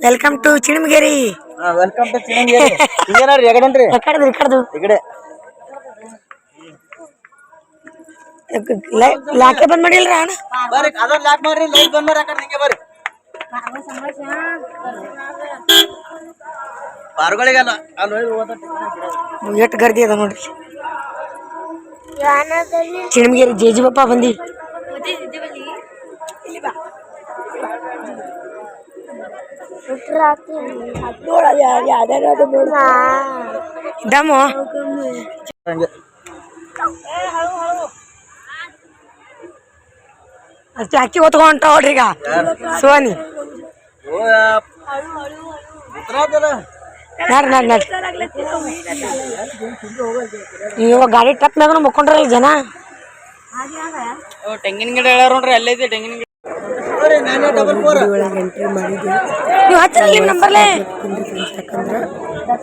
Welcome to Chinamageri. Welcome to Chinamageri. ಇದೇನಾರಿ ಎಗಡನ್ರಿ ಇಕಡ್ದು ಈಗಡೆ ಲಾಕೆ ಬಂದ್ ಮಾಡಿಲ್ರ ಅಣ್ಣ. ಬರ್ರಿ ಅದನ್ನ ಲಾಕ್ ಮಾಡ್ರಿ, ಲೈಟ್ ಬಂದ್ ಮಾಡ್ರಿ, ಆ ಕಡೆ ಹಿಂಗೆ ಬರ್ರಿ. ಪಾರ್ಗಳಿಗಲ್ಲ ಅಲ್ಲಿ ಎಷ್ಟು ಗರ್ದಿ ಅದ ನೋಡ್ರಿ. ಚಿಣಮಗೇರಿ ಜೇಜಿಬಪ್ಪ ಬಂದಿ. ದಮ್ಮು ಅಕ್ಕಿ ಹೊತ್ಕೊಂಡ ನೋಡ್ರಿ ಈಗ ಸೋನಿ. ಇವಾಗ ಗಾಡಿ ಟ್ರಕ್ ಮ್ಯಾಗ ಮುಕ್ಕೊಂಡ್ರಲ್ಲ ಜನ. ತೆಂಗಿನ ಗಿಡ ಹೇಳ ನೋಡ್ರಿ, ಅಲ್ಲೈತಿ ತೆಂಗಿನ ಗಿಡ. ಎಂಟ್ರಿ ಮಾಡಿದ್ವಿ. ನೀವು ಹಚ್ಚಿರಲ್ಲ ನಿಮ್ಮ ನಂಬರ್ಲೆ. ಯಾಕಂದ್ರೆ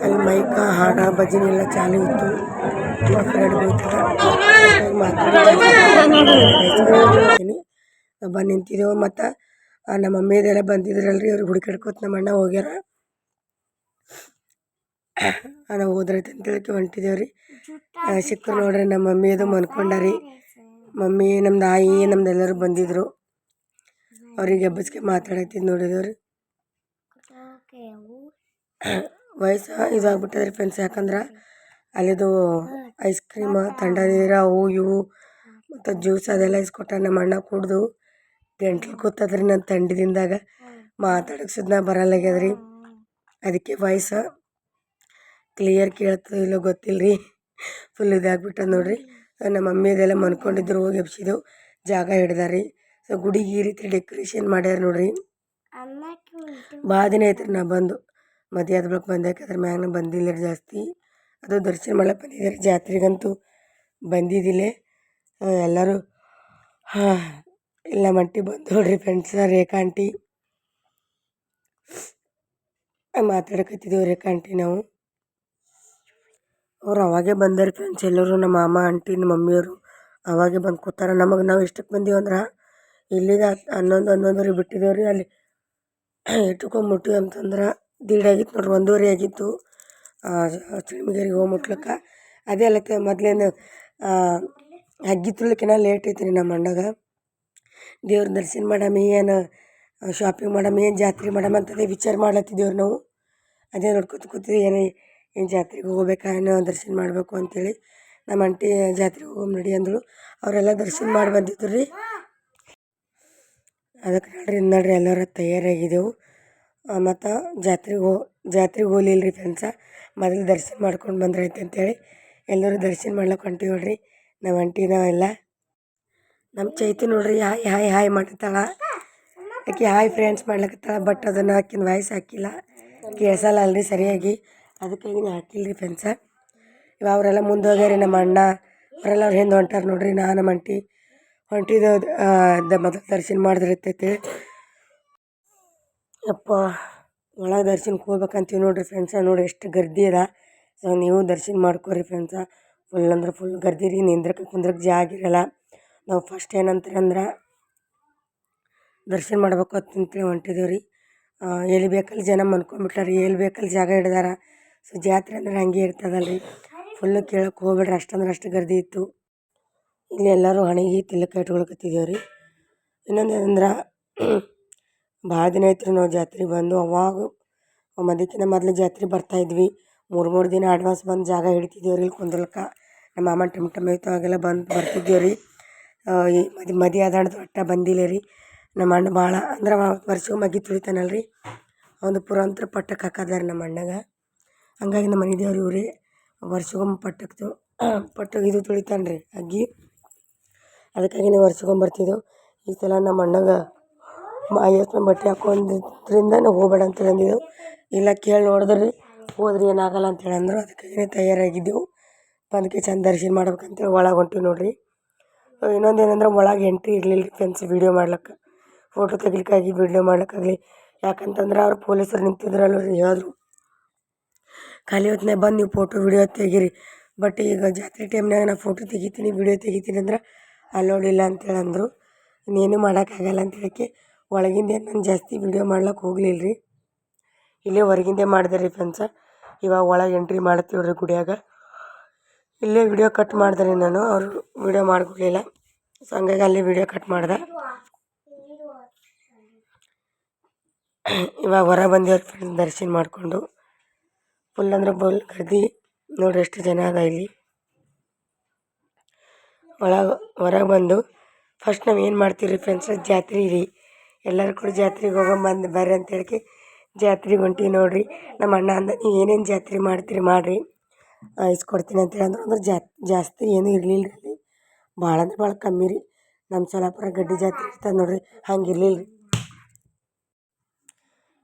ಅಲ್ಲಿ ಮೈಕ ಹಾಡ ಭಜನೆ ಎಲ್ಲ ಚಾಲು ಇತ್ತು. ಬಂದು ನಿಂತಿದ್ದೆವು. ಮತ್ತು ನಮ್ಮ ಮಮ್ಮಿದೆಲ್ಲ ಬಂದಿದ್ರಲ್ರಿ, ಅವ್ರಿಗೆ ಹುಡುಕಾಡ್ಕೋತ ನಮ್ಮ ಅಣ್ಣ ಹೋಗ್ಯಾರ. ನಾವು ಹೋದ್ರೈತೆ ಅಂತೇಳಕ್ಕೆ ಹೊಂಟಿದ್ದೇವ್ರಿ. ಸಿಕ್ಕರು ನೋಡ್ರಿ, ನಮ್ಮ ಮಮ್ಮಿ ಅದು ಮನ್ಕೊಂಡಾರಿ. ಮಮ್ಮಿ ನಮ್ದು ಆಯಿ ನಮ್ದೆಲ್ಲರೂ ಬಂದಿದ್ರು. ಅವ್ರಿಗೆ ಹಬ್ಬಸ್ಗೆ ಮಾತಾಡತ್ತಿದ್ದು ನೋಡಿದವ್ರಿ. ವಯಸ್ಸು ಇದಾಗ್ಬಿಟ್ಟದ್ರಿ ಫ್ರೆಂಡ್ಸ್. ಯಾಕಂದ್ರೆ ಅಲ್ಲಿದು ಐಸ್ ಕ್ರೀಮ್, ಥಂಡ ನೀರು, ಅವು ಇವು ಮತ್ತು ಜ್ಯೂಸ್ ಅದೆಲ್ಲ ಇಸ್ಕೊಟ್ಟ ನಮ್ಮ ಅಣ್ಣ ಕುಡ್ದು ಗಂಟ್ಲು ಕೂತದ್ರಿ. ನನ್ನ ಥಂಡಿದಿಂದಾಗ ಮಾತಾಡಕ್ಕೆ ಸುದ್ನ ಬರಲ್ಲಾಗ್ಯದ್ರಿ. ಅದಕ್ಕೆ ವಾಯ್ಸ್ ಕ್ಲಿಯರ್ ಕೇಳ್ತದೆ ಇಲ್ಲೋ ಗೊತ್ತಿಲ್ಲ ರೀ. ಫುಲ್ ಇದಾಗ್ಬಿಟ್ಟದ ನೋಡ್ರಿ. ನಮ್ಮ ಮಮ್ಮಿದೆಲ್ಲ ಮನ್ಕೊಂಡಿದ್ರು, ಹೋಗಿ ಎಬ್ಸಿದೆವು. ಜಾಗ ಹಿಡ್ದಾರಿ. ಸೊ ಗುಡಿಗೆ ಈ ರೀತಿ ಡೆಕೋರೇಷನ್ ಮಾಡ್ಯಾರ ನೋಡ್ರಿ. ಭಾಳ ದಿನ ಐತ್ರಿ ನಾ ಬಂದು. ಮದುವೆ ಆದ ಬಳಿಕ ಬಂದಾಕ ಅದ್ರ ಮ್ಯಾಗ ಬಂದಿಲ್ಲ ಜಾಸ್ತಿ. ಅದು ದರ್ಶನ ಮಾಡ್ಲಕ್ಕೆ ಬಂದಿದ್ದಾರೆ. ಜಾತ್ರೆಗಂತೂ ಬಂದಿದ್ದಿಲ್ಲ ಎಲ್ಲರೂ. ಇಲ್ಲ ಮಟ್ಟಿ ಬಂದು ನೋಡ್ರಿ ಫ್ರೆಂಡ್ಸ್. ರೇಖಾ ಆಂಟಿ ಮಾತಾಡಕತ್ತಿದ್ದೇವೆ. ರೇಖಾ ಆಂಟಿ ನಾವು ಅವ್ರು ಅವಾಗೇ ಬಂದಾರೆ ಫ್ರೆಂಡ್ಸ್. ಎಲ್ಲರೂ ನಮ್ಮ ಮಾಮ ಆಂಟಿ ನಮ್ಮ ಮಮ್ಮಿಯವರು ಅವಾಗೇ ಬಂದು ಕೂತಾರ. ನಮಗೆ ನಾವು ಎಷ್ಟಕ್ಕೆ ಬಂದೀವಿ ಅಂದ್ರೆ ಇಲ್ಲಿಗೆ 11:11 ಬಿಟ್ಟಿದ್ದೇವ್ರಿ. ಅಲ್ಲಿ ಇಟ್ಕೊಂಡ್ಬಿಟ್ಟಿವಿ ಅಂತಂದ್ರೆ ದೀಡಾಗಿತ್ತು ನೋಡ್ರಿ, 1:30 ಆಗಿತ್ತು ಚಿಣಮಗೇರಿಗೆ ಹೋಗಿ ಮುಟ್ಲಕ್ಕೆ. ಅದೇ ಅಲ್ಲಕ್ಕೆ ಮೊದಲೇನು ಅಗ್ಗಿ ತುಳಿಕಿನ ಲೇಟ್ ಐತ್ರಿ ನಮ್ಮ ಅಣ್ಣಗ. ದೇವ್ರ ದರ್ಶನ ಮಾಡಮ್ಮ, ಏನು ಶಾಪಿಂಗ್ ಮಾಡಮ್ಮ, ಏನು ಜಾತ್ರೆ ಮಾಡಮ್ಮ ಅಂತದೇ ವಿಚಾರ ಮಾಡ್ಲತ್ತಿದ್ದೇವ್ರಿ ನಾವು. ಅದೇ ನೋಡ್ಕೊತ ಕೂತಿದ್ವಿ. ಏನು ಜಾತ್ರೆಗೆ ಹೋಗ್ಬೇಕಾ, ಏನೋ ದರ್ಶನ ಮಾಡಬೇಕು ಅಂಥೇಳಿ. ನಮ್ಮ ಆಂಟಿ ಜಾತ್ರೆಗೆ ಹೋಗಿ ನಡಿ ಅಂದಳು. ಅವರೆಲ್ಲ ದರ್ಶನ ಮಾಡಿ ಬಂದಿದ್ರು ರೀ. ಅದಕ್ಕೆ ನೋಡ್ರಿ ಎಲ್ಲರೂ ತಯಾರಾಗಿದ್ದೆವು. ಮತ್ತು ಜಾತ್ರೆಗೆ ಹೋಗ್ಲಿಲ್ಲ ರೀ ಫ್ರೆಂಡ್ಸ. ಮೊದಲು ದರ್ಶನ ಮಾಡ್ಕೊಂಡು ಬಂದ್ರೈತೆ ಅಂತೇಳಿ ಎಲ್ಲರೂ ದರ್ಶನ ಮಾಡ್ಲಕ್ಕೆ ಹೊಂಟಿವಿ ನೋಡ್ರಿ. ನಮ್ಮ ಆಂಟಿ ನಾವೆಲ್ಲ. ನಮ್ಮ ಚೈತಿ ನೋಡ್ರಿ ಹಾಯ್ ಹಾಯ್ ಹಾಯ್ ಮಾಡ್ತಾಳ. ಆಕೆ ಹಾಯ್ ಫ್ರೆಂಡ್ಸ್ ಮಾಡ್ಲಕತ್ತಾಳ. ಬಟ್ ಅದನ್ನು ಆಕಿನ ವಾಯ್ಸ್ ಹಾಕಿಲ್ಲ, ಕೇಳಿಸಲ್ಲ ಅಲ್ರಿ ಸರಿಯಾಗಿ. ಅದಕ್ಕಾಗಿ ಹಾಕಿಲ್ಲ ರೀ ಫ್ರೆಂಡ್ಸ. ಇವಾಗ ಅವರೆಲ್ಲ ಮುಂದೆ ಹೋಗ್ಯಾರಿ. ನಮ್ಮ ಅಣ್ಣ ಅವರೆಲ್ಲ ಅವ್ರು ಹಿಂದೆ ಹೊಂಟಾರ ನೋಡ್ರಿ. ನಮ್ಮ ಆಂಟಿ ಹೊಂಟಿದ್ದು ಮೊದಲು ದರ್ಶನ ಮಾಡಿದ್ರೈತೈತಿ. ಯಪ್ಪ ಒಳಗೆ ದರ್ಶನಕ್ಕೆ ಹೋಗ್ಬೇಕಂತೀವಿ ನೋಡ್ರಿ ಫ್ರೆಂಡ್ಸ. ನೋಡಿ ಎಷ್ಟು ಗರ್ದಿ ಅದ. ಸೊ ನೀವು ದರ್ಶನ ಮಾಡ್ಕೊರಿ ಫ್ರೆಂಡ್ಸ. ಫುಲ್ ಅಂದ್ರೆ ಫುಲ್ ಗರ್ದಿ ರೀ. ನಿಂದ್ರಕ್ಕೆ ಕುಂದ್ರಕ್ಕೆ ಜಾಗ ಇರಲ್ಲ. ನಾವು ಫಸ್ಟ್ ಏನಂತೀರಂದ್ರೆ ದರ್ಶನ ಮಾಡ್ಬೇಕು ಅಂತಂತೇಳಿ ಹೊಂಟಿದ್ದೇವೆ ರೀ. ಎಲ್ಲಿ ಬೇಕಲ್ಲಿ ಜನ ಮನ್ಕೊಂಡ್ಬಿಟ್ಟಾರೆ, ಎಲ್ಲಿ ಬೇಕಲ್ಲಿ ಜಾಗ ಹಿಡ್ದಾರ. ಸೊ ಜಾತ್ರೆ ಅಂದ್ರೆ ಹಂಗೆ ಇರ್ತದಲ್ರಿ. ಫುಲ್ಲು ಕೇಳಕ್ಕೆ ಹೋಗ್ಬೇಡ್ರಿ, ಅಷ್ಟಂದ್ರೆ ಅಷ್ಟು ಗರ್ದಿ ಇತ್ತು. ಇಲ್ಲಿ ಎಲ್ಲರೂ ಹಣೆಗೆ ತಿಲಕ ಇಟ್ಕೊಳಕತ್ತಿದ್ದೇವೆ ರೀ. ಇನ್ನೊಂದು ಏನಂದ್ರೆ ಭಾಳ ದಿನ ಐತ್ರಿ ನಾವು ಜಾತ್ರೆಗೆ ಬಂದು. ಅವಾಗ ಅದಕ್ಕಿಂತ ಮೊದಲು ಜಾತ್ರೆ ಬರ್ತಾಯಿದ್ವಿ. 3 ದಿನ ಅಡ್ವಾನ್ಸ್ ಬಂದು ಜಾಗ ಹಿಡಿತಿದ್ದೇವೆ ರೀ ಇಲ್ಲಿ ಕುಂದ್ರಲ್ಕ. ನಮ್ಮ ಮಾಮ ಟಮ್ ಇತ್ತು ಅವಾಗೆಲ್ಲ ಬರ್ತಿದ್ದೇವೆ ರೀ. ಈ ಮದಿ ಆದಾಡ್ದು ಒಟ್ಟು ಬಂದಿಲ್ಲ ರೀ. ನಮ್ಮ ಅಣ್ಣ ಭಾಳ ಅಂದ್ರೆ ವರ್ಷಕ್ಕೆ ಮಗ್ಗಿ ತುಳಿತಾನಲ್ಲ ರೀ. ಒಂದು ಪುರಾಂತರ ಪಟ್ಟಕ್ಕೆ ಹಾಕದಾರ ನಮ್ಮ ಅಣ್ಣಗ. ಹಂಗಾಗಿ ನಮ್ಮ ಮನೆ ದೇವ್ರು ಇವ್ರಿ. ವರ್ಷಕ್ಕೊಮ್ಮೆ ಪಟ್ಟಕ್ಕೆ ಇದು ತುಳಿತಾನೆ ರೀ ಅಗ್ಗಿ. ಅದಕ್ಕಾಗಿ ನಾವು ವರ್ಷಕ್ಕೊಮ್ಮೆ ಬರ್ತಿದ್ದೆವು. ಈ ಸಲ ನಮ್ಮ ಅಣ್ಣಗ ಅಯ್ಯಪ್ಪನ ಬಟ್ಟೆ ಹಾಕೋದ್ರಿಂದ ನಾವು ಹೋಗಬೇಡ ಅಂತೇಳಿ ಅಂದಿದ್ದೆವು. ಇಲ್ಲ ಕೇಳಿ ನೋಡಿದ್ರಿ ಹೋದ್ರಿ ಏನಾಗಲ್ಲ ಅಂತೇಳಿ ಅಂದರು. ಅದಕ್ಕಾಗಿ ತಯಾರಾಗಿದ್ದೆವು. ಬಂದಕ್ಕೆ ಚಂದ ದರ್ಶನ ಮಾಡ್ಬೇಕಂತೇಳಿ ಒಳಗೆ ಹೊಂಟಿವಿ ನೋಡಿರಿ. ಇನ್ನೊಂದು ಏನಂದ್ರೆ ಒಳಗೆ ಎಂಟ್ರಿ ಇರಲಿಲ್ಲ ರೀ ಫ್ರೆಂಡ್ಸ್. ವೀಡಿಯೋ ಮಾಡ್ಲಿಕ್ಕೆ, ಫೋಟೋ ತೆಗಿಲಿಕ್ಕಾಗಿ, ವೀಡಿಯೋ ಮಾಡ್ಲಿಕ್ಕಾಗಲಿ. ಯಾಕಂತಂದ್ರೆ ಅವ್ರು ಪೊಲೀಸರು ನಿಂತಿದ್ರಲ್ಲ ರೀ, ಹೇಳಿದ್ರು ಖಾಲಿ ಹೊತ್ತಿನಾಗ ಬಂದು ನೀವು ಫೋಟೋ ವೀಡಿಯೋ ತೆಗೀರಿ. ಬಟ್ ಈಗ ಜಾತ್ರೆ ಟೈಮ್ನಾಗ ನಾನು ಫೋಟೋ ತೆಗಿತೀನಿ, ವೀಡಿಯೋ ತೆಗಿತೀನಿ ಅಂದ್ರೆ ಅಲೋಡಿಲ್ಲ ಅಂತೇಳಿ ಅಂದರು. ಇನ್ನೇನು ಮಾಡೋಕ್ಕಾಗಲ್ಲ ಅಂತ ಹೇಳಕ್ಕೆ ಒಳಗಿಂದ ಏನು ನಾನು ಜಾಸ್ತಿ ವೀಡಿಯೋ ಮಾಡ್ಲಿಕ್ಕೆ ಹೋಗಲಿಲ್ಲ ರೀ. ಇಲ್ಲೇ ಹೊರಗಿಂದೆ ಮಾಡಿದೆ ರೀ ಫ್ರೆಂಡ್ಸ. ಇವಾಗ ಒಳಗೆ ಎಂಟ್ರಿ ಮಾಡ್ತೀವಿ ರೀ ಗುಡಿಯಾಗ. ಇಲ್ಲೇ ವಿಡಿಯೋ ಕಟ್ ಮಾಡಿದೆ ರೀ ನಾನು, ಅವರು ವಿಡಿಯೋ ಮಾಡ್ಕೊಡ್ಲಿಲ್ಲ. ಸೊ ಹಂಗಾಗಿ ಅಲ್ಲೇ ವಿಡಿಯೋ ಕಟ್ ಮಾಡ್ದೆ. ಇವಾಗ ಹೊರ ಬಂದೇವ್ರಿ ಫ್ರೆಂಡ್ಸ್ ದರ್ಶನ ಮಾಡಿಕೊಂಡು. ಫುಲ್ ಅಂದ್ರೆ ಫುಲ್ ಗರ್ದಿ ನೋಡ್ರಿ ಎಷ್ಟು ಜನ ಅದ ಇಲ್ಲಿ. ಹೊರಗೆ ಬಂದು ಫಸ್ಟ್ ನಾವು ಏನು ಮಾಡ್ತೀವಿ ರೀ ಫ್ರೆಂಡ್ಸ್, ಜಾತ್ರೆ ರೀ. ಎಲ್ಲರೂ ಕೂಡ ಜಾತ್ರೆಗೆ ಹೋಗೊಂಬಂದು ಬರ್ರಿ ಅಂತ ಹೇಳಿ ಜಾತ್ರೆಗೆ ಹೊಂಟೀವಿ ನೋಡಿರಿ. ನಮ್ಮ ಅಣ್ಣ ಅಂದ ನೀವು ಏನೇನು ಜಾತ್ರೆ ಮಾಡ್ತೀರಿ ಮಾಡಿರಿ, ಇಸ್ಕೊಡ್ತೀನಿ ಅಂತೇಳಿ ಅಂದ್ರೆ ಜಾಸ್ತಿ ಏನೂ ಇರಲಿಲ್ಲ ರೀ. ಭಾಳ ಅಂದ್ರೆ ಭಾಳ ಕಮ್ಮಿ ರೀ. ನಮ್ಮ ಸೋಲಾಪುರ ಗಡ್ಡಿ ಜಾತ್ರೆ ಇರ್ತದೆ ನೋಡಿರಿ, ಹಂಗೆ ಇರಲಿಲ್ಲ ರೀ.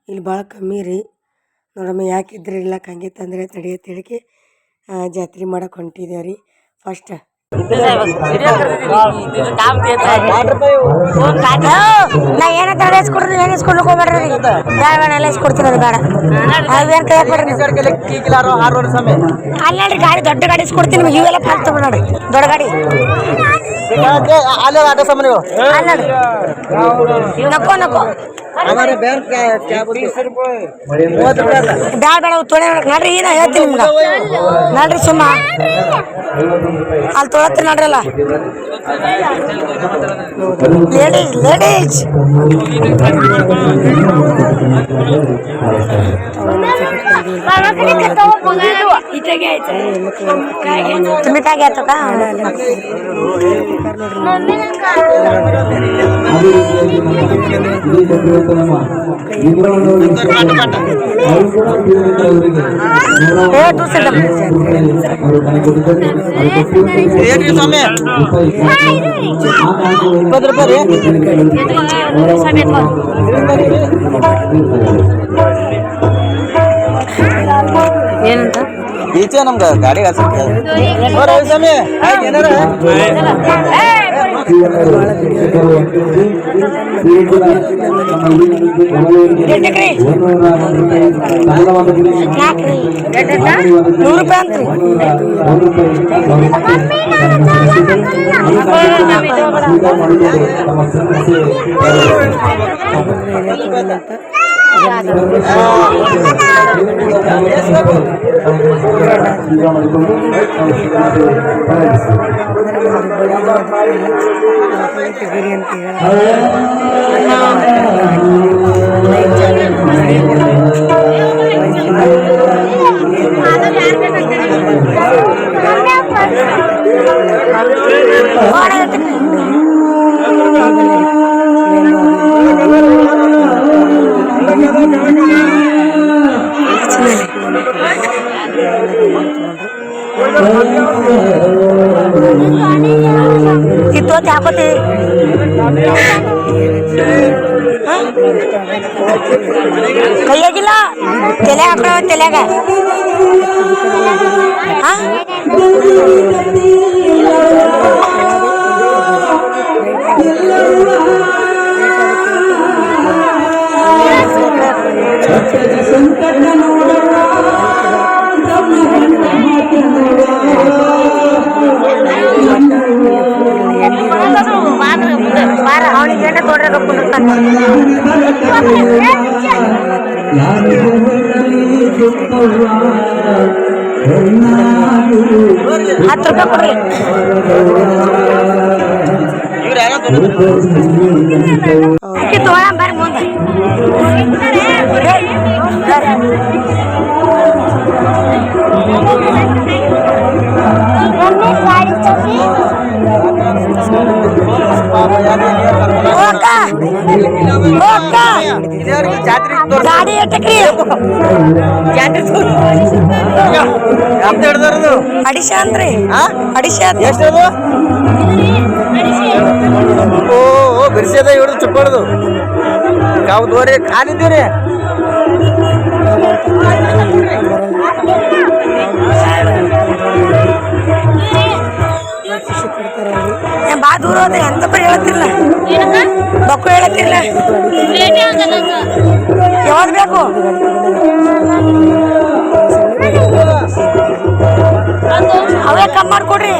ಇಲ್ಲಿ ಭಾಳ ಕಮ್ಮಿ ರೀ. ನೋಡಮ್ಮ ಯಾಕೆ ಇದ್ರೆ ಇರ್ಲಕ್ಕೆ ಹಂಗೆ ತಂದರೆ ತಡಿಯತ್ತೆ ಹೇಳಿಕೆ ಜಾತ್ರೆ ಮಾಡಕ್ಕೆ ಹೊಂಟಿದ್ದೇವೆ ರೀ. ಫಸ್ಟ್ ನಾ ಏನಂತ ಇಸ್ಕೊಡ್ರಿ, ಏನು ಇಸ್ಕೊಡ್ಲಿಕ್ಕೆ ಹೋಗ್ಬೇಡ್ರಿ. ಬೇಡ ಎಲ್ಲ ಇಸ್ಕೊಡ್ತೀನಿ, ಅದು ಬೇಡ. ಅವೇನು ಕೈ ಹಾಕ್ಬೇಡ್ರಿ. ಅಲ್ಲಿ ನೋಡ್ರಿ ಗಾಡಿ, ದೊಡ್ಡ ಗಾಡಿ ಇಸ್ಕೊಡ್ತೀನಿ ನಿಮಗೆ. ಇವೆಲ್ಲ ಪಾಲ್ ತಗೊಂಡು ನೋಡ್ರಿ, ದೊಡ್ಡ ಗಾಡಿ ಅಲ್ಲಿ ನೋಡ್ರಿ. ನಕ್ಕೋ ನಕ್ಕೋ ಬ್ಯಾಡ ಬೇಡ ತೊಳೆ ನೋಡ್ರಿ. ಏನ ಹೇಳ್ತೀನಿ ನಿಮ್ಗೆ ನೋಡ್ರಿ, ಸುಮ್ಮ ಅಲ್ಲಿ ತೊಳತ್ತೀನಿ ನೋಡ್ರಲ್ಲ. ಲೇಡೀಸ್ तुम्ही काय घेतो का? ಏನಂತ ಈಚೆ ನಮ್ಗೆ ಗಾಡಿ ಕಿತ್ತೋತಿ ಹಾಕೋತಿ ಕೈಯಾಗಿಲ್ಲ, ತಲೆ ಹಾಕೊಳ್ಳೋ ತಲೆಯಾಗ. ಅವನಿಗೆ ಏನೇ ತೋಡ್ರೆ ಹತ್ತು ರೂಪಾಯಿ ಕೊಡ್ರಿ. ತೋಳ ಬರ್ರಿ ಮುಂದೆ. ಗಾಡಿ ಎಟ್ಟಕ್ರಿ ಅಡಿಶ ಅಂದ್ರಿ, ಅಡಿಶ ಎಷ್ಟದು? ಓ ಬಿರ್ಸದ ಹಿಡಿದು ಚುಕ್ಕೊಳ್ದು ಕಾವು ದೋರಿ ಕಾಲಿದ್ದೀರಿ. ಬಾ ದೂರ ಹೋದ್ರೆ ಎಂತ ಪರಿ ಹೇಳತ್ತಿಲ್ಲ, ಬಕ್ಕು ಹೇಳತ್ತಿಲ್ಲ. ಯಾವ್ದು ಬೇಕು? ಅವೇ ಕಮ್ಮಿ ಮಾಡ್ಕೊಡ್ರಿ.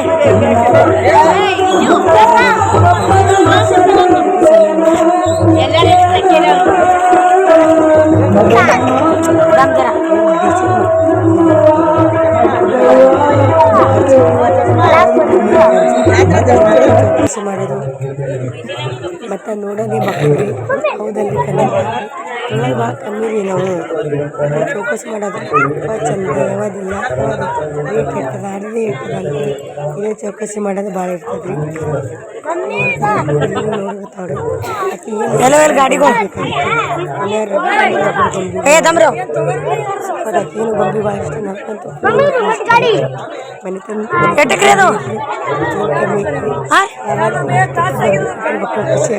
ಚೌಕಾಸಿ ಮಾಡೋದು ಮತ್ತು ನೋಡೋದೇ ಬಕ್ಕಿ ಹೌದಲ್ಲಿ ಕನ್ನಡ ತೊಗೊಳೋದು ಭಾಳ ಕಮ್ಮಿ ರೀ ನಾವು ಚೌಕಾಸಿ ಮಾಡೋದು ಭಾಳ ಚಂದ ಯಾವ್ದಿಲ್ಲ ಯಾವುದು ರೇಟ್ ಇರ್ತದೆ ಅದೇ ಇರ್ತದಲ್ಲ ಇದೇ ಚೌಕಾಸಿ ಮಾಡೋದು ಭಾಳ ಇರ್ತದೆ ರೀ ನೋಡ್ತಾವ್ರಿ ಆಕೆ ಗಾಡಿಗಳು ಏನು ಗೊಂಬಿ ಭಾಳ ಇಷ್ಟ ನಮ್ಗಂತೂ ಮನೆ ತಂದು ಖುಷಿ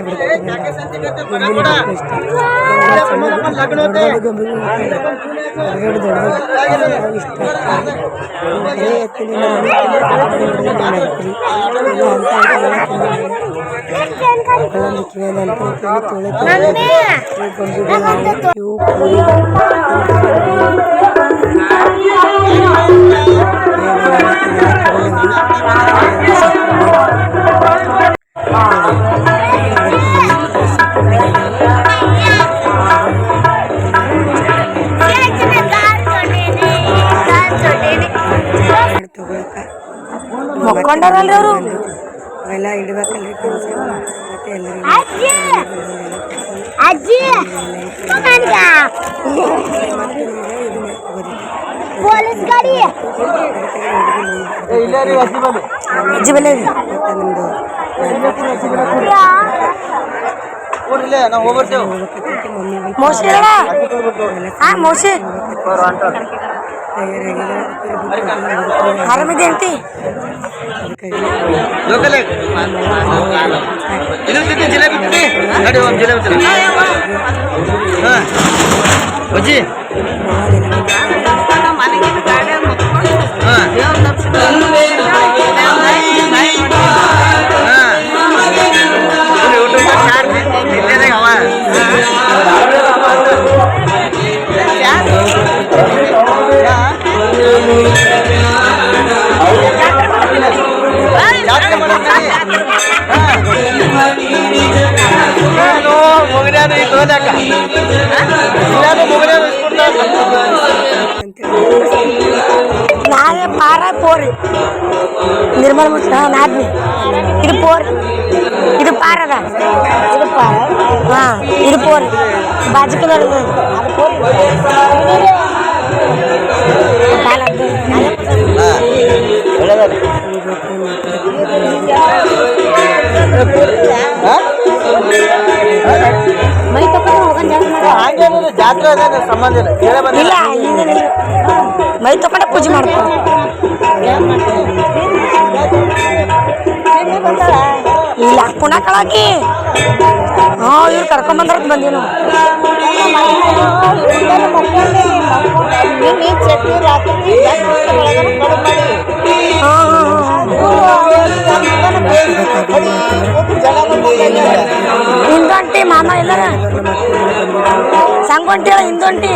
ಮಕ್ಕೊಂಡಾರಲ್ರಿ ಅವರು ಅವೆಲ್ಲ ಇಡ್ಬೇಕಲ್ರಿ ಫ್ರೆಂಡ್ಸ್ ಮತ್ತೆ ಎಲ್ಲರಿಗೂ ಆರಾಮಿದೆ ಅಂತಿ ಬಜ್ಜಿ ನಾನೇ ಪಾರ ಪೋರಿ ನಿರ್ಮಲ ನಾದ್ನಿ ಇದು ಪೋರ್ ಇದು ಪಾರ ಅದ ಇದು ಪಾರ ಹಾಂ ಇದು ಪೋರಿ ಬಾಜು ಕಲರ್ ಮೈ ತಕೊಂಡು ಹೋಗೋಣ ಜಾತ್ರೆ ಸಂಬಂಧ ಇಲ್ಲ ಈಗೇನಿಲ್ಲ ಮೈ ತಕೊಂಡೆ ಪೂಜೆ ಮಾಡ್ಕೊ ಇಲ್ಲ ಪುನಃ ಕಳಾಕಿ ಹಾಂ ಇವ್ರು ಕರ್ಕೊಂಬಂದ್ರ ಬಂದೀವಿ ಹಿಂದೊಂಟಿ ಮಾಮ ಎಲ್ಲರ ಸಂಗೊಂಟಿ ಹಿಂದೊಂಟಿ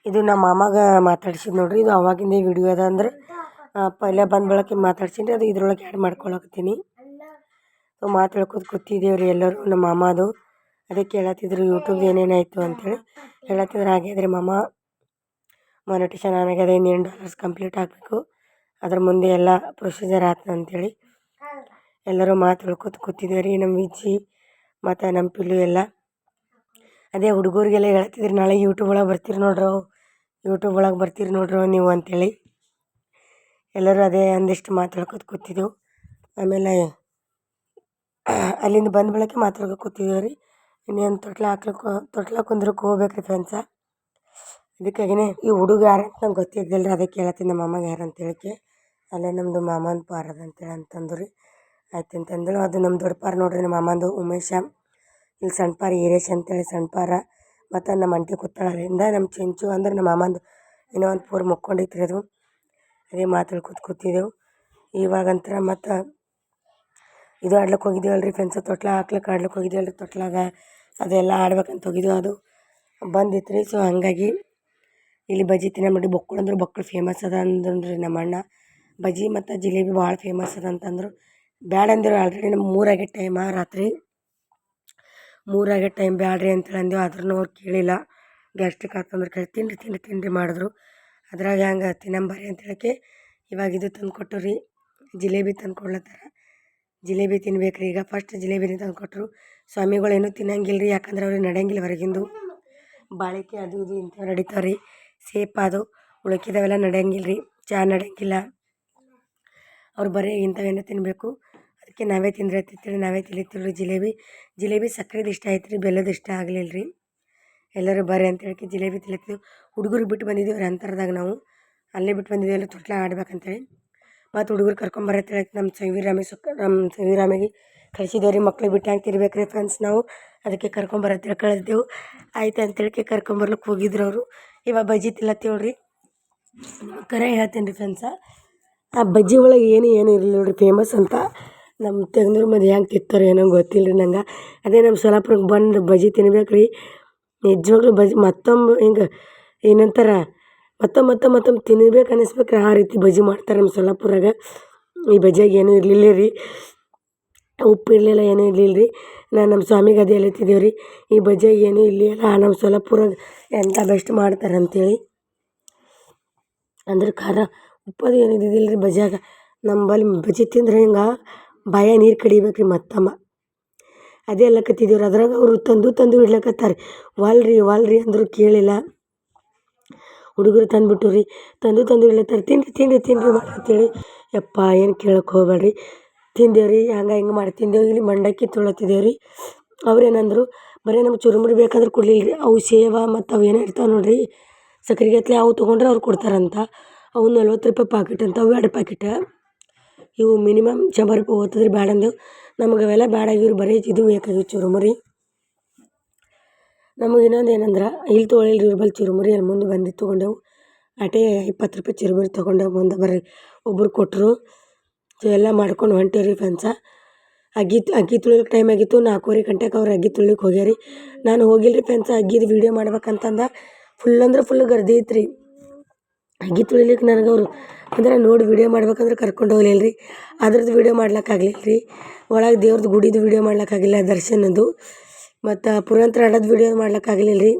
ಇದು ನಮ್ಮ ಮಾಮಾಗ ಮಾತಾಡ್ಸಿದ್ ನೋಡ್ರಿ ಇದು ಅವಾಗಿಂದ ವಿಡಿಯೋ ಅದ ಅಂದ್ರೆ ಪೈಲೆ ಬಂದ ಬಳಕೆ ಮಾತಾಡ್ಸಿನಿ ಅದು ಇದ್ರೊಳಗೆ ಆ್ಯಡ್ ಮಾಡ್ಕೊಳಕತ್ತೀನಿ ಸೊ ಮಾತಾಡ್ಕೋತ ಕೂತಿದ್ದೇವ್ರಿ ಎಲ್ಲರೂ ನಮ್ಮ ಮಾಮ ಅದು ಅದಕ್ಕೆ ಹೇಳತ್ತಿದ್ರು ಯೂಟ್ಯೂಬ್ ಏನೇನಾಯಿತು ಅಂಥೇಳಿ ಹೇಳತ್ತಿದ್ರು ಹಾಗಾದ್ರೆ ಮಾಮ ಮಾನಿಟೇಷನ್ ಆನಾಗ್ಯದ $1 ಕಂಪ್ಲೀಟ್ ಆಗಬೇಕು ಅದ್ರ ಮುಂದೆ ಎಲ್ಲ ಪ್ರೊಸೀಜರ್ ಆಯ್ತು ಅಂಥೇಳಿ ಎಲ್ಲರೂ ಮಾತಾಡ್ಕೋತ ಕೂತಿದ್ದೇವೆ ರೀ ನಮ್ಮ ವಿಜ್ಜಿ ಮತ್ತು ನಮ್ಮ ಪಿಲ್ಲು ಎಲ್ಲ ಅದೇ ಹುಡುಗರಿಗೆಲ್ಲ ಹೇಳ್ತಿದ್ರಿ ನಾಳೆ ಯೂಟ್ಯೂಬ್ ಒಳಗೆ ಬರ್ತೀರಿ ನೋಡ್ರೋ ನೀವು ಅಂಥೇಳಿ ಎಲ್ಲರೂ ಅದೇ ಒಂದಿಷ್ಟು ಮಾತಾಡ್ಕೋತ ಕೂತಿದ್ದೆವು ಆಮೇಲೆ ಅಲ್ಲಿಂದ ಬಂದ ಬಳಕೆ ಮಾತಾಡ್ಕೊ ಕೂತಿದ್ದೇವೆ ರೀ ಇನ್ನೇನು ತೊಟ್ಲ ಕುಂದ್ರಕ್ಕೆ ಹೋಗ್ಬೇಕು ರೀ ಫ್ರೆಂಡ್ಸ ಅದಕ್ಕಾಗಿಯೇ ಈ ಹುಡುಗ ಯಾರಂತ ನಂಗೆ ಗೊತ್ತಿದ್ದಿಲ್ಲ ರೀ ಅದಕ್ಕೆ ಹೇಳತ್ತೀನಿ ನಮ್ಮ ಮಾಮಗೆ ಯಾರಂತ ಹೇಳಿಕೆ ಅಲ್ಲೇ ನಮ್ಮದು ಮಾಮನ ಪಾರ ಅದ ಅಂತೇಳಿ ಅಂತಂದು ರೀ ಆಯ್ತು ಅಂತಂದೇಳಿ ಅದು ನಮ್ಮ ದೊಡ್ಡ ಪಾರ ನೋಡ್ರಿ ನಮ್ಮ ಮಾಮಂದು ಉಮೇಶ ಇಲ್ಲಿ ಸಣ್ಣ ಪಾರ ಈರೇಶ್ ಅಂತೇಳಿ ಸಣ್ಣ ಪಾರ ಮತ್ತು ನಮ್ಮ ಅಂಟಿ ಕೂತಾಳಲ್ಲಿಂದ ನಮ್ಮ ಚೆಂಚು ಅಂದ್ರೆ ನಮ್ಮ ಮಾಮಂದು ಇನ್ನೂ ಒಂದು ಪೂರ್ ಮುಕ್ಕೊಂಡಿತ್ತು ರೀ ಅದು ಅದೇ ಮಾತಾಡ್ಕೊತ ಕೂತಿದ್ದೆವು ಇವಾಗಂತರ ಮತ್ತು ಇದು ಆಡ್ಲಿಕ್ಕೆ ಹೋಗಿದ್ದೀವಲ್ಲ ರೀ ಫ್ರೆಂಡ್ಸು ತೊಟ್ಲ ಹಾಕ್ಲಿಕ್ಕೆ ಆಡ್ಲಿಕ್ಕೆ ಹೋಗಿದ್ದೀವಲ್ಲ ರೀ ತೊಟ್ಲಾಗ ಅದೆಲ್ಲ ಆಡ್ಬೇಕಂತ ಹೋಗಿದ್ದೆವು ಅದು ಬಂದಿತ್ತು ರೀ ಸೊ ಹಾಗಾಗಿ ಇಲ್ಲಿ ಬಜ್ಜಿ ತಿನ್ನೋ ಮಾಡಿ ಬೊಕ್ಕಳು ಅಂದ್ರೆ ಬೊಕ್ಕಳು ಫೇಮಸ್ ಅದ ಅಂದ್ರಿ ನಮ್ಮ ಅಣ್ಣ. ಬಜ್ಜಿ ಮತ್ತು ಜಿಲೇಬಿ ಭಾಳ ಫೇಮಸ್ ಅದ ಅಂತಂದರು. ಬ್ಯಾಡ ಅಂದರು ಆಲ್ರೆಡಿ ನಮ್ಮ 3 ಆಗೈತೆ ಟೈಮ, ರಾತ್ರಿ 3 ಆಗೈತೆ ಟೈಮ್ ಬ್ಯಾಡ್ರಿ ಅಂತೇಳಿ ಅಂದೇವು. ಆದ್ರೂ ಅವ್ರು ಕೇಳಿಲ್ಲ. ಗ್ಯಾಸ್ಟ್ರಿಕ್ ಆತಂದ್ರೆ ತಿನ್ನಿರಿ ಮಾಡಿದ್ರು. ಅದ್ರಾಗ ಹೆಂಗೆ ತಿನ್ನಂಬರಿ ಅಂತ ಹೇಳಕ್ಕೆ ಇವಾಗ ಇದು ತಂದು ಕೊಟ್ಟರು ರೀ, ಜಿಲೇಬಿ ತಂದು ಕೊಡ್ಲತ್ತಾರ. ಜಿಲೇಬಿ ತಿನ್ಬೇಕು ರೀ. ಈಗ ಫಸ್ಟ್ ಜಿಲೇಬಿನೇ ತಂದು ಕೊಟ್ಟರು. ಸ್ವಾಮಿಗಳೇನು ತಿನ್ನಂಗಿಲ್ಲ ರೀ, ಯಾಕಂದ್ರೆ ಅವ್ರಿಗೆ ನಡೆಯಂಗಿಲ್ಲ ಹೊರಗಿಂದು. ಬಾಳಿಕೆ ಅದು ಇದು ಇಂಥವು ನಡೀತಾವೆ ರೀ, ಸೇಪ್ ಅದು. ಉಳ್ಕಿದವೆಲ್ಲ ನಡೆಯಂಗಿಲ್ಲ ರೀ, ಚಹಾ ನಡೆಯಂಗಿಲ್ಲ. ಅವ್ರು ಬರೀ ಇಂಥವೇನೇ ತಿನ್ನಬೇಕು. ಅದಕ್ಕೆ ನಾವೇ ತಿಂದ್ರೆ ತಿಂತೇಳಿ ನಾವೇ ತಿಲಿತೀವಿ ರೀ. ಜಿಲೇಬಿ ಸಕ್ಕರೆದು ಇಷ್ಟ ಆಯ್ತು ರೀ, ಬೆಲ್ಲದ ಇಷ್ಟ ಆಗಲಿಲ್ಲ ರೀ. ಎಲ್ಲರೂ ಬರ್ರಿ ಅಂತ ಹೇಳಿ ಜಿಲೇಬಿ ತಿಲಿತೀವಿ. ಹುಡುಗರು ಬಿಟ್ಟು ಬಂದಿದ್ದೀವಿ ರೀ ಅಂತರದಾಗ, ನಾವು ಅಲ್ಲೇ ಬಿಟ್ಟು ಬಂದಿದ್ದೀವಿ ಎಲ್ಲ ತೊಟ್ಲ ಆಡ್ಬೇಕಂತೇಳಿ. ಮತ್ತು ಹುಡುಗರು ಕರ್ಕೊಂಬರತ್ತೆ ಹೇಳಿ ನಮ್ಮ ಸವಿರಾಮಿಗೆ ಕಳಿಸಿದ್ದೇವೆ ರೀ. ಮಕ್ಳಿಗೆ ಬಿಟ್ಟು ಹ್ಯಾಂಗೆ ತಿರ್ಬೇಕು ರೀ ಫ್ರೆಂಡ್ಸ್ ನಾವು, ಅದಕ್ಕೆ ಕರ್ಕೊಂಬರತ್ತೇಳಿ ಕಳಿಸಿದೆವು. ಆಯ್ತು ಅಂತೇಳಿ ಕರ್ಕೊಂಬರ್ಲಿಕ್ಕೆ ಹೋಗಿದ್ರು ಅವರು. ಇವಾಗ ಬಜ್ಜಿ ತಿಲ್ಲತ್ತೀವಿ ರೀ. ಕರೆ ಹೇಳ್ತೀನಿ ರೀ ಫ್ರೆಂಡ್ಸ, ಆ ಬಜ್ಜಿ ಒಳಗೆ ಏನು ಇರಲಿಲ್ಲ ನೋಡಿರಿ, ಫೇಮಸ್ ಅಂತ. ನಮ್ಮ ತೆಗ್ನೂರು ಮಂದಿ ಹೆಂಗೆ ತಿಂತಾರೋ ಏನೋ ಗೊತ್ತಿಲ್ಲ ರೀ ನಂಗೆ. ಅದೇ ನಮ್ಮ ಸೊಲ್ಲಾಪುರಕ್ಕೆ ಬಂದು ಬಜ್ಜಿ ತಿನ್ಬೇಕು ರೀ. ನಿಜವಾಗ್ಲೂ ಬಜ್ಜಿ ಮತ್ತೊಮ್ಮೆ ಹಿಂಗೆ ಏನಂತಾರ ಮತ್ತೊಮ್ಮೆ ತಿನ್ಬೇಕು ಅನ್ನಿಸ್ಬೇಕು ಆ ರೀತಿ ಬಜ್ಜಿ ಮಾಡ್ತಾರೆ ನಮ್ಮ ಸೊಲ್ಲಾಪುರಾಗ. ಈ ಬಜ್ಜಿಯಾಗ ಏನೂ ಇರಲಿಲ್ಲ ರೀ, ಉಪ್ಪು ಇರಲಿಲ್ಲ, ಏನೂ ಇರಲಿಲ್ಲ ರೀ. ನಾನು ನಮ್ಮ ಸ್ವಾಮಿಗೆ ಅದೇ ಹೇಳ್ತಿದ್ದೀವಿ ರೀ, ಈ ಬಜ್ಜಿಯಾಗ ಏನೂ ಇರಲಿಲ್ಲ, ನಮ್ಮ ಸೊಲ್ಲಾಪುರಾಗ ಎಂಥ ಬೆಸ್ಟ್ ಮಾಡ್ತಾರೆ ಅಂಥೇಳಿ. ಅಂದ್ರೆ ಖಾರ ಉಪ್ಪದು ಏನು ಇದ್ದಿದ್ದಿಲ್ಲ ರೀ ಬಜ್ಜಿಯಾಗ. ನಂಬಲ್ಲಿ ಬಜ್ಜಿ ತಿಂದ್ರೆ ಹಿಂಗೆ ಬಾಯಾಗ ನೀರು ಕಡಿಬೇಕು ರೀ ಮತ್ತೊಮ್ಮೆ. ಅದೇ ಅಲ್ಲಕತ್ತಿದ್ದೀವಿ ರೀ. ಅದ್ರಾಗ ಅವರು ತಂದು ಇಡ್ಲಕತ್ತಾರೆ. ವಾಲ್ರಿ ಅಂದರೂ ಕೇಳಿಲ್ಲ. ಹುಡುಗರು ತಂದುಬಿಟ್ಟು ರೀ, ತಂದು ಇಡ್ಲತ್ತಾರೆ. ತಿನ್ನಿರಿ ಅಂತೇಳಿ. ಯಪ್ಪ ಏನು ಕೇಳಕ್ಕೆ ಹೋಗ್ಬೇಡ್ರಿ, ತಿಂದೇವು ರೀ. ಹಿಂಗೆ ಮಾಡಿ ತಿಂದೇವು. ಇಲ್ಲಿ ಮಂಡಕ್ಕಿ ತೊಗೊಳತ್ತಿದ್ದೇವೆ ರೀ. ಅವ್ರೇನಂದರು, ಬರೀ ನಮ್ಗೆ ಚುರುಮುರಿ ಬೇಕಂದ್ರೆ ಕೊಡಲಿಲ್ಲ ರೀ. ಅವು ಸೇವ ಮತ್ತು ಅವು ಏನೋ ಇರ್ತಾವೆ ನೋಡಿರಿ ಸಕ್ರೆಗತ್ಲೆ, ಅವು ತೊಗೊಂಡ್ರೆ ಅವ್ರು ಕೊಡ್ತಾರಂತ. ಅವು 40 ರೂಪಾಯಿ ಪಾಕಿಟ್ ಅಂತ, ಅವು 2 ಪಾಕಿಟ. ಇವು ಮಿನಿಮಮ್ 100 ರೂಪಾಯಿ ಹೋಗ್ತದ್ರಿ. ಬ್ಯಾಡ ಅಂದೆವು. ನಮಗೆ ಅವೆಲ್ಲ ಬ್ಯಾಡ ಆಗಿವ್ರಿ, ಬರೀ ಇದು ಬೇಕಾಗಿವು ಚುರುಮುರಿ. ನಮಗೆ ಇನ್ನೊಂದು ಏನಂದ್ರೆ ಇಲ್ಲಿ ತೊಗೊಳಿಲ್ಲ ರೀ, ಇವ್ರ ಬಳಿ ಚುರುಮುರಿ. ಅಲ್ಲಿ ಮುಂದೆ ಬಂದು ತೊಗೊಂಡೆವು. ಅಟೇ 20 ರೂಪಾಯಿ ಚುರುಮುರಿ ತೊಗೊಂಡೆವು. ಮುಂದೆ ಬರ್ರಿ ಒಬ್ಬರು ಕೊಟ್ಟರು. ಸೊ ಎಲ್ಲ ಮಾಡ್ಕೊಂಡು ಹೊಂಟೇವಿ ರೀ ಫ್ರೆಂಡ್ಸ. ಅಕ್ಕಿ ತುಳಿಲಿಕ್ಕೆ ಟೈಮ್ ಆಗಿತ್ತು. 4:30 ಗಂಟೆಗೆ ಅವ್ರು ಅಕ್ಕಿ ತುಳಿಲಿಕ್ಕೆ ಹೋಗ್ಯಾರಿ. ನಾನು ಹೋಗಿಲ್ಲ ರೀ ಫ್ರೆಂಡ್ಸ. ಅಕ್ಕಿದು ವೀಡಿಯೋ ಮಾಡ್ಬೇಕಂತಂದ ಫುಲ್ ಅಂದ್ರೆ ಫುಲ್ ಗರ್ದಿ ಐತ್ರಿ. ಅಕ್ಕಿ ತುಳಿಲಿಕ್ಕೆ ನನಗೆ ಅವರು ಅಂದ್ರೆ ನೋಡಿ ವೀಡಿಯೋ ಮಾಡ್ಬೇಕಂದ್ರೆ ಕರ್ಕೊಂಡು ಹೋಗ್ಲಿಲ್ಲ ರೀ. ಅದ್ರದ್ದು ವೀಡಿಯೋ ಮಾಡ್ಲಿಕ್ಕಾಗಲಿಲ್ಲ ರೀ. ಒಳಗೆ ದೇವ್ರದ್ದು ಗುಡಿದು ವೀಡಿಯೋ ಮಾಡ್ಲಿಕ್ಕಾಗಿಲ್ಲ, ದರ್ಶನದ್ದು. ಮತ್ತು ಪುರಂತರ ಆಡೋದು ವೀಡಿಯೋ ಮಾಡ್ಲಿಕ್ಕಾಗಲಿಲ್ಲ ರೀ.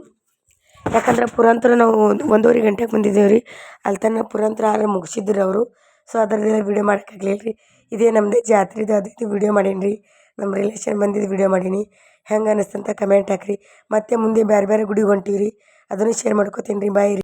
ಯಾಕಂದ್ರೆ ಪುರಂತರ ನಾವು 1:30 ಗಂಟೆಗೆ ಬಂದಿದ್ದೇವೆ ರೀ. ಅಲ್ಲಿ ತನಕ ಪುರಂತರ ಮುಗಿಸಿದ್ರು ಅವರು. ಸೊ ಅದರದ್ದೆಲ್ಲ ವೀಡಿಯೋ ಮಾಡೋಕ್ಕಾಗಲಿಲ್ಲ ರೀ. ಇದೇ ನಮ್ಮದೇ ಜಾತ್ರೆದು ಅದು ಇದು ವೀಡಿಯೋ ಮಾಡೀನಿ ರೀ. ನಮ್ಮ ರಿಲೇಷನ್ ಬಂದಿದ್ದು ವೀಡಿಯೋ ಮಾಡೀನಿ. ಹೆಂಗೆ ಅನ್ನಿಸ್ತಂತ ಕಮೆಂಟ್ ಹಾಕಿರಿ. ಮತ್ತು ಮುಂದೆ ಬೇರೆ ಗುಡಿಗೆ ಹೊಂಟೀವಿ ರೀ, ಅದನ್ನು ಶೇರ್ ಮಾಡ್ಕೊತೀನಿ ರೀ. ಬಾಯ್ ರೀ.